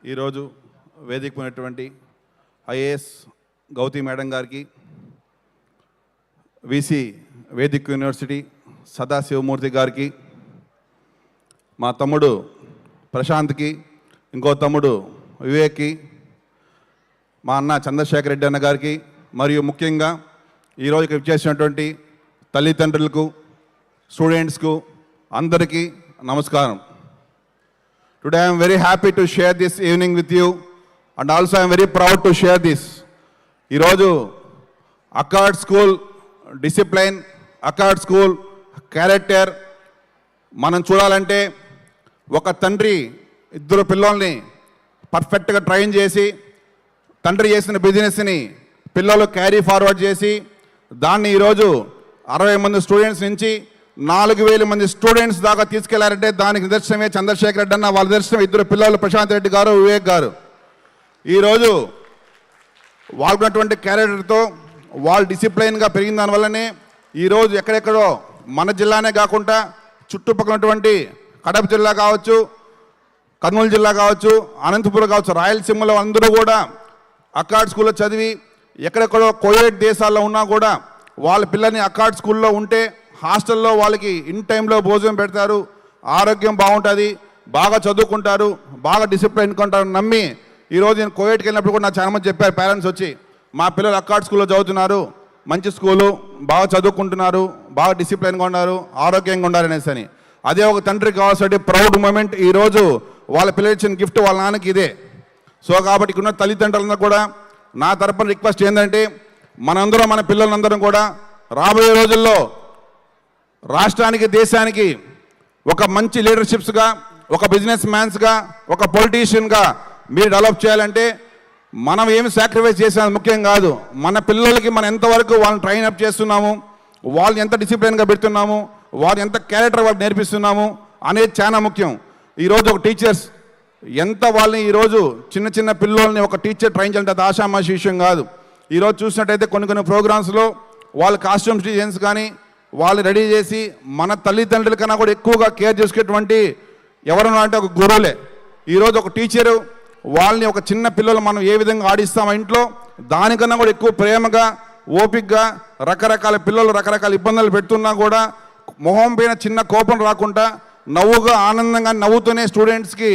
ఈరోజు వేదిక ఉన్నటువంటి ఐఏఎస్ గౌతీ మేడం గారికి, విసి వేదిక్ యూనివర్సిటీ సదాశివమూర్తి గారికి, మా తమ్ముడు ప్రశాంత్కి, ఇంకో తమ్ముడు వివేక్కి, మా అన్న చంద్రశేఖర్ రెడ్డి అన్న గారికి, మరియు ముఖ్యంగా ఈరోజు ఇక్కడ చేసినటువంటి తల్లిదండ్రులకు, స్టూడెంట్స్కు అందరికీ నమస్కారం. Today I am very happy to share this evening with you, and also I am very proud to share this. ఈరోజు accord school discipline, accord school character మనం చూడాలంటే ఒక తండ్రి ఇద్దరు పిల్లల్ని పర్ఫెక్ట్గా ట్రైన్ చేసి, తండ్రి చేసిన బిజినెస్ని పిల్లలు క్యారీ ఫార్వర్డ్ చేసి, దాన్ని ఈరోజు 60 మంది స్టూడెంట్స్ నుంచి 4000 మంది స్టూడెంట్స్ దాకా తీసుకెళ్లారంటే దానికి నిదర్శనమే చంద్రశేఖర్ రెడ్డి అన్న, వాళ్ళ నిదర్శనం ఇద్దరు పిల్లలు ప్రశాంత్ రెడ్డి గారు, వివేక్ గారు. ఈరోజు వాళ్ళకున్నటువంటి క్యారెక్టర్తో వాళ్ళు డిసిప్లైన్గా పెరిగిన దానివల్లనే ఈరోజు ఎక్కడెక్కడో మన జిల్లానే కాకుండా చుట్టుపక్కలటువంటి కడప జిల్లా కావచ్చు, కర్నూలు జిల్లా కావచ్చు, అనంతపురం కావచ్చు, రాయలసీమలో అందరూ కూడా అకార్డ్ స్కూల్లో చదివి ఎక్కడెక్కడో కోయెడ్ దేశాల్లో ఉన్నా కూడా వాళ్ళ పిల్లల్ని అకార్డ్ స్కూల్లో ఉంటే హాస్టల్లో వాళ్ళకి ఇన్ టైంలో భోజనం పెడతారు, ఆరోగ్యం బాగుంటుంది, బాగా చదువుకుంటారు, బాగా డిసిప్లైన్ కొంటారు నమ్మి ఈరోజు నేను కోవిడ్కి వెళ్ళినప్పుడు కూడా నాకు చాలామంది చెప్పారు పేరెంట్స్ వచ్చి, మా పిల్లలు అకార్డ్ స్కూల్లో చదువుతున్నారు, మంచి స్కూలు, బాగా చదువుకుంటున్నారు, బాగా డిసిప్లైన్గా ఉన్నారు, ఆరోగ్యంగా ఉన్నారు అనేసి అని. అదే ఒక తండ్రికి కావాల్సిన ప్రౌడ్ మూమెంట్. ఈరోజు వాళ్ళ పిల్లలు ఇచ్చిన గిఫ్ట్ వాళ్ళ నాన్నకి ఇదే. సో కాబట్టి ఇక్కడ ఉన్న తల్లిదండ్రులందరూ కూడా నా తరపున రిక్వెస్ట్ ఏంటంటే, మనందరం మన పిల్లలందరం కూడా రాబోయే రోజుల్లో రాష్ట్రానికి, దేశానికి ఒక మంచి లీడర్షిప్స్గా, ఒక బిజినెస్ మ్యాన్స్గా, ఒక పొలిటీషియన్గా మీరు డెవలప్ చేయాలంటే మనం ఏమి సాక్రిఫైస్ చేసేది ముఖ్యం కాదు. మన పిల్లలకి మనం ఎంతవరకు వాళ్ళని ట్రైన్ అప్ చేస్తున్నాము, వాళ్ళని ఎంత డిసిప్లిన్గా పెడుతున్నాము, వాళ్ళు ఎంత క్యారెక్టర్ వాళ్ళకి నేర్పిస్తున్నాము అనేది చాలా ముఖ్యం. ఈరోజు ఒక టీచర్స్ ఎంత వాళ్ళని ఈరోజు చిన్న చిన్న పిల్లల్ని ఒక టీచర్ ట్రైన్ చేయాలంటే అది ఆషామాషి విషయం కాదు. ఈరోజు చూసినట్టయితే కొన్ని ప్రోగ్రామ్స్లో వాళ్ళ కాస్ట్యూమ్స్ డిజైన్స్ కానీ వాళ్ళు రెడీ చేసి మన తల్లిదండ్రుల కన్నా కూడా ఎక్కువగా కేర్ చేసుకునేటువంటి ఎవరన్నా అంటే ఒక గురువులే. ఈరోజు ఒక టీచరు వాళ్ళని ఒక చిన్న పిల్లలు మనం ఏ విధంగా ఆడిస్తామో ఇంట్లో, దానికన్నా కూడా ఎక్కువ ప్రేమగా, ఓపికగా, రకరకాల పిల్లలు రకరకాల ఇబ్బందులు పెడుతున్నా కూడా మొహం పైన చిన్న కోపం రాకుండా నవ్వుగా, ఆనందంగా నవ్వుతూనే స్టూడెంట్స్కి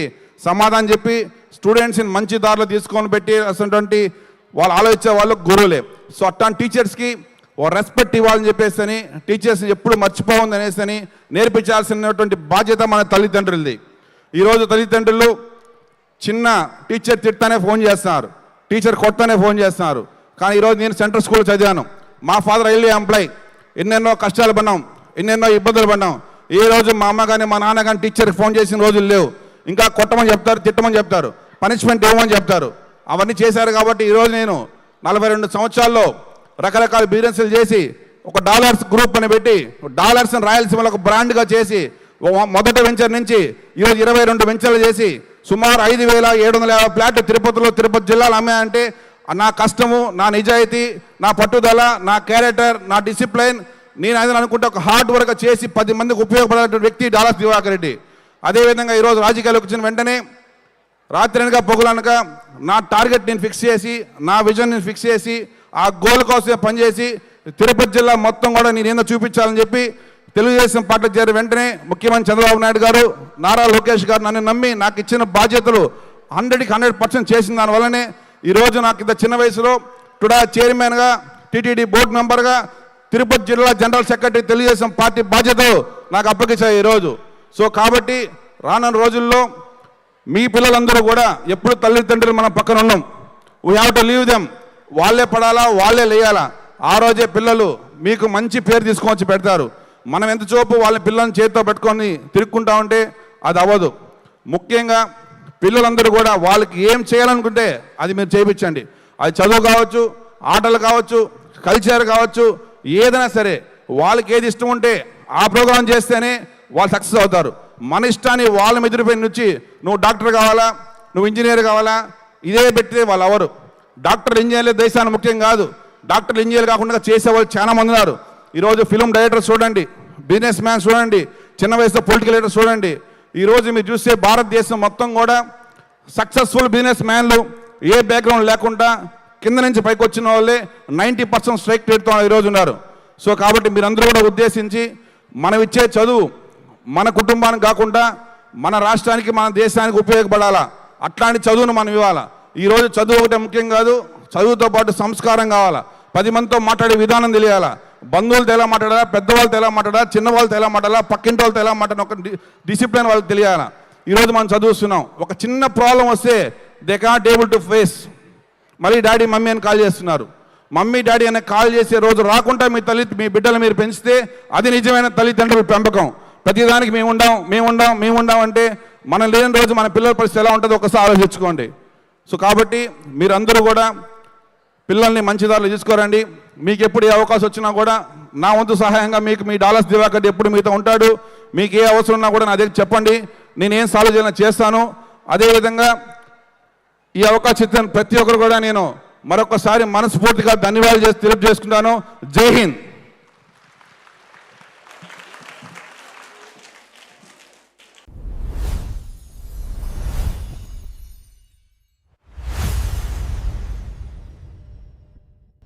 సమాధానం చెప్పి స్టూడెంట్స్ని మంచి దారిలో తీసుకొని పెట్టి అసలు వాళ్ళు ఆలోచించే వాళ్ళు గురువులే. సో అట్లాంటి టీచర్స్కి ఓ రెస్పెక్ట్ ఇవ్వాలని చెప్పేసి టీచర్స్ని ఎప్పుడు మర్చిపోఉంది అనేసి నేర్పించాల్సినటువంటి బాధ్యత మన తల్లిదండ్రులది. ఈరోజు తల్లిదండ్రులు చిన్న టీచర్ తిడతానే ఫోన్ చేస్తున్నారు, టీచర్ కొడతానే ఫోన్ చేస్తున్నారు. కానీ ఈరోజు నేను సెంట్రల్ స్కూల్ చదివాను, మా ఫాదర్ రైల్వే ఎంప్లాయ్, ఎన్నెన్నో కష్టాలు పడినాం, ఎన్నెన్నో ఇబ్బందులు పడినాం. ఏ రోజు మా అమ్మ కానీ మా నాన్న కానీ టీచర్కి ఫోన్ చేసిన రోజులు లేవు. ఇంకా కొట్టమని చెప్తారు, తిట్టమని చెప్తారు, పనిష్మెంట్ ఇవ్వమని చెప్తారు. అవన్నీ చేశారు కాబట్టి ఈరోజు నేను 42 సంవత్సరాల్లో రకరకాల బిజినెస్లు చేసి ఒక డాలర్స్ గ్రూప్ అని పెట్టి డాలర్స్ని రాయలసీమలో ఒక బ్రాండ్గా చేసి మొదటి వెంచర్ నుంచి ఈరోజు 22 వెంచర్లు చేసి సుమారు 5750 ఫ్లాట్ తిరుపతి జిల్లాలో అమ్మాయంటే నా కష్టము, నా నిజాయితీ, నా పట్టుదల, నా క్యారెక్టర్, నా డిసిప్లైన్, నేను అది అనుకుంటే ఒక హార్డ్ వర్క్ చేసి 10 మందికి ఉపయోగపడే వ్యక్తి డాలర్స్ దివాకర్ రెడ్డి. అదేవిధంగా ఈరోజు రాజకీయాలకు వచ్చిన వెంటనే రాత్రనగా పొగలనగా నా టార్గెట్ నేను ఫిక్స్ చేసి, నా విజన్ నేను ఫిక్స్ చేసి, ఆ గోల్ కోసమే పనిచేసి తిరుపతి జిల్లా మొత్తం కూడా నేను ఏందో చూపించాలని చెప్పి తెలుగుదేశం పార్టీ చేరిన వెంటనే ముఖ్యమంత్రి చంద్రబాబు నాయుడు గారు, నారా లోకేష్ గారు నన్ను నమ్మి నాకు ఇచ్చిన బాధ్యతలు 100కి 100% చేసిన దానివల్లనే ఈరోజు నాకు ఇంత చిన్న వయసులో టుడా చైర్మన్గా, టీటీడీ బోర్డు మెంబర్గా, తిరుపతి జిల్లా జనరల్ సెక్రటరీ తెలుగుదేశం పార్టీ బాధ్యతలు నాకు అప్పగించాయి ఈరోజు. సో కాబట్టి రానున్న రోజుల్లో మీ పిల్లలందరూ కూడా ఎప్పుడు తల్లిదండ్రులు మనం పక్కన ఉన్నాం. We have to leave them. వాళ్ళే పడాలా, వాళ్ళే లేయాలా. ఆ రోజే పిల్లలు మీకు మంచి పేరు తీసుకొని పెడతారు. మనం ఎంత చూపు వాళ్ళ పిల్లల్ని చేతితో పెట్టుకొని తిరుక్కుంటా ఉంటే అది అవ్వదు. ముఖ్యంగా పిల్లలందరూ కూడా వాళ్ళకి ఏం చేయాలనుకుంటే అది మీరు చేయించండి. అది చదువు కావచ్చు, ఆటలు కావచ్చు, కల్చర్ కావచ్చు, ఏదైనా సరే వాళ్ళకి ఏది ఇష్టం ఉంటే ఆ ప్రోగ్రాం చేస్తేనే వాళ్ళు సక్సెస్ అవుతారు. మన ఇష్టాన్ని వాళ్ళ మెదిరిపోయి నుంచి నువ్వు డాక్టర్ కావాలా, నువ్వు ఇంజనీర్ కావాలా, ఇదే పెడితే వాళ్ళు ఎవరు. డాక్టర్ ఇంజనీర్లు దేశాన్ని ముఖ్యం కాదు. డాక్టర్లు ఇంజనీర్ కాకుండా చేసేవాళ్ళు చాలా మంది ఉన్నారు. ఈరోజు ఫిల్మ్ డైరెక్టర్స్ చూడండి, బిజినెస్ మ్యాన్స్ చూడండి, చిన్న వయసులో పొలిటికల్ లీడర్స్ చూడండి. ఈరోజు మీరు చూస్తే భారతదేశం మొత్తం కూడా సక్సెస్ఫుల్ బిజినెస్ మ్యాన్లు ఏ బ్యాక్గ్రౌండ్ లేకుండా కింద నుంచి పైకి వచ్చిన వాళ్ళే 90% స్ట్రైక్ రేట్తో ఈరోజు ఉన్నారు. సో కాబట్టి మీరందరూ కూడా ఉద్దేశించి మనం ఇచ్చే చదువు మన కుటుంబానికి కాకుండా మన రాష్ట్రానికి మన దేశానికి ఉపయోగపడాలా, అట్లాంటి చదువును మనం ఇవ్వాలా. ఈరోజు చదువు ఒకటే ముఖ్యం కాదు, చదువుతో పాటు సంస్కారం కావాలా, 10 మందితో మాట్లాడే విధానం తెలియాలా, బంధువులతో ఎలా మాట్లాడాలా, పెద్దవాళ్ళతో ఎలా మాట్లాడాలా, చిన్నవాళ్ళతో ఎలా మాట్లాడాలా, పక్కింటి వాళ్ళతో ఎలా మాట్లాడాలి, ఒక డిసిప్లిన్ వాళ్ళకి తెలియాలా. ఈరోజు మనం చదువుతున్నాం, ఒక చిన్న ప్రాబ్లం వస్తే they can't able to face, మళ్ళీ డాడీ మమ్మీ అని కాల్ చేస్తున్నారు. మమ్మీ డాడీ అనే కాల్ చేసే రోజు రాకుండా మీ బిడ్డలు మీరు పెంచితే అది నిజమైన తల్లిదండ్రుల పెంపకం. ప్రతిదానికి మేము ఉండాం అంటే మనం లేని రోజు మన పిల్లల పరిస్థితి ఎలా ఉంటుందో ఒకసారి ఆలోచించుకోండి. సో కాబట్టి మీరందరూ కూడా పిల్లల్ని మంచి దారిలో తీసుకోరండి. మీకు ఎప్పుడు ఏ అవకాశం వచ్చినా కూడా నా వంతు సహాయంగా మీకు మీ డాలర్స్ దివాకర్ ఎప్పుడు మీతో ఉంటాడు. మీకు ఏ అవసరం ఉన్నా కూడా నా దగ్గర చెప్పండి, నేనేం సాల్వ్ చేయాలని చేస్తాను. అదేవిధంగా ఈ అవకాశం ఇచ్చిన ప్రతి ఒక్కరు కూడా నేను మరొకసారి మనస్ఫూర్తిగా ధన్యవాదాలు చేసి తెలియజేసుకుంటాను. జై హింద్.